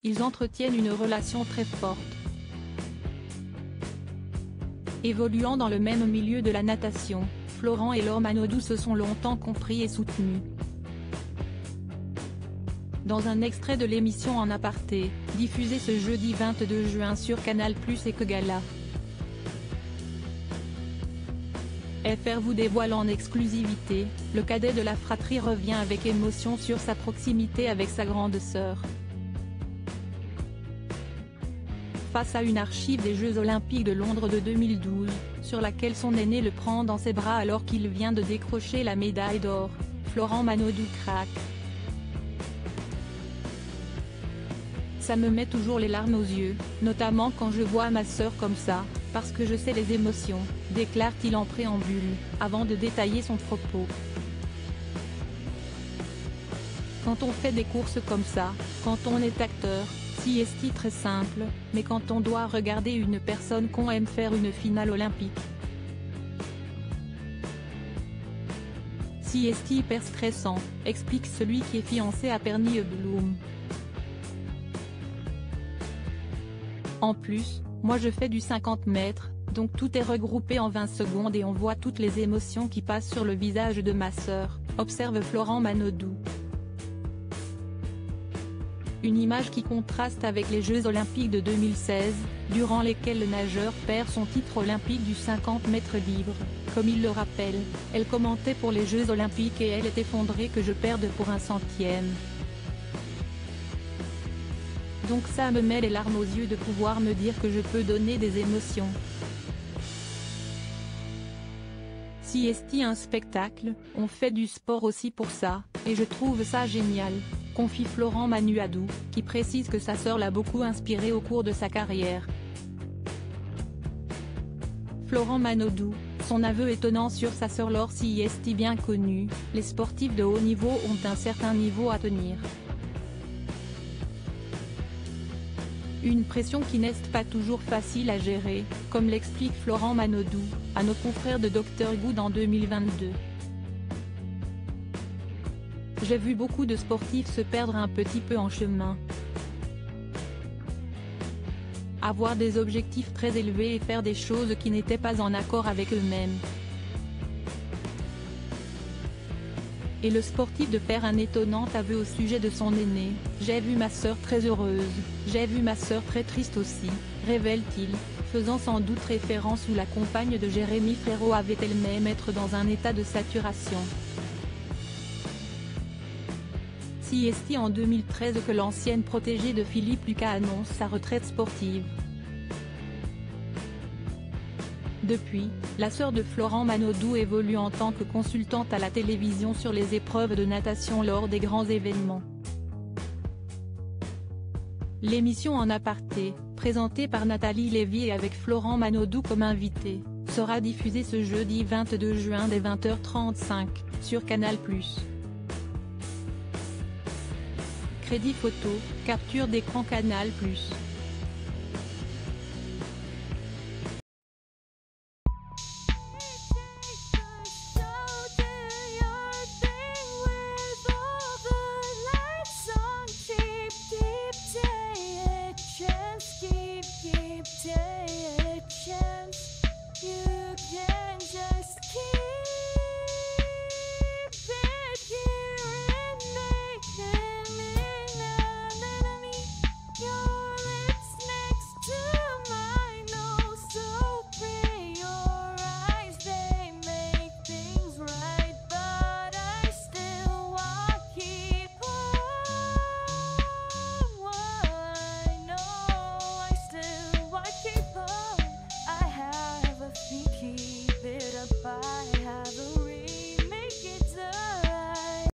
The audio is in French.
ils entretiennent une relation très forte. Évoluant dans le même milieu de la natation, Florent et Laure Manodou se sont longtemps compris et soutenus. Dans un extrait de l'émission En aparté, diffusée ce jeudi 22 juin sur Canal+ et Que Gala, FR vous dévoile en exclusivité, le cadet de la fratrie revient avec émotion sur sa proximité avec sa grande sœur. Face à une archive des Jeux Olympiques de Londres de 2012, sur laquelle son aîné le prend dans ses bras alors qu'il vient de décrocher la médaille d'or, Florent Manodou craque. Ça me met toujours les larmes aux yeux, notamment quand je vois ma sœur comme ça, parce que je sais les émotions, déclare-t-il en préambule, avant de détailler son propos. Quand on fait des courses comme ça, quand on est acteur, si est très simple, mais quand on doit regarder une personne qu'on aime faire une finale olympique, si est hyper stressant, explique celui qui est fiancé à Perny Bloom. En plus, moi je fais du 50 mètres, donc tout est regroupé en 20 secondes et on voit toutes les émotions qui passent sur le visage de ma sœur, observe Florent Manodou. Une image qui contraste avec les Jeux Olympiques de 2016, durant lesquels le nageur perd son titre olympique du 50 mètres libre, comme il le rappelle, elle commentait pour les Jeux Olympiques et elle est effondrée que je perde pour un centième. Donc ça me met les larmes aux yeux de pouvoir me dire que je peux donner des émotions. Si est un spectacle, on fait du sport aussi pour ça, et je trouve ça génial, confie Florent Manodou, qui précise que sa sœur l'a beaucoup inspiré au cours de sa carrière. Florent Manodou, son aveu étonnant sur sa sœur Laure si est bien connue, les sportifs de haut niveau ont un certain niveau à tenir. Une pression qui n'est pas toujours facile à gérer, comme l'explique Florent Manodou, à nos confrères de Dr Good en 2022. J'ai vu beaucoup de sportifs se perdre un petit peu en chemin. Avoir des objectifs très élevés et faire des choses qui n'étaient pas en accord avec eux-mêmes. Et le sportif de faire un étonnant aveu au sujet de son aîné, j'ai vu ma sœur très heureuse, j'ai vu ma sœur très triste aussi, révèle-t-il, faisant sans doute référence où la compagne de Jérémy Frérot avait elle-même être dans un état de saturation. Si est en 2013 que l'ancienne protégée de Philippe Lucas annonce sa retraite sportive. Depuis, la sœur de Florent Manodou évolue en tant que consultante à la télévision sur les épreuves de natation lors des grands événements. L'émission En aparté, présentée par Nathalie Lévy et avec Florent Manodou comme invité, sera diffusée ce jeudi 22 juin dès 20h35, sur Canal+. Crédit photo, capture d'écran Canal+.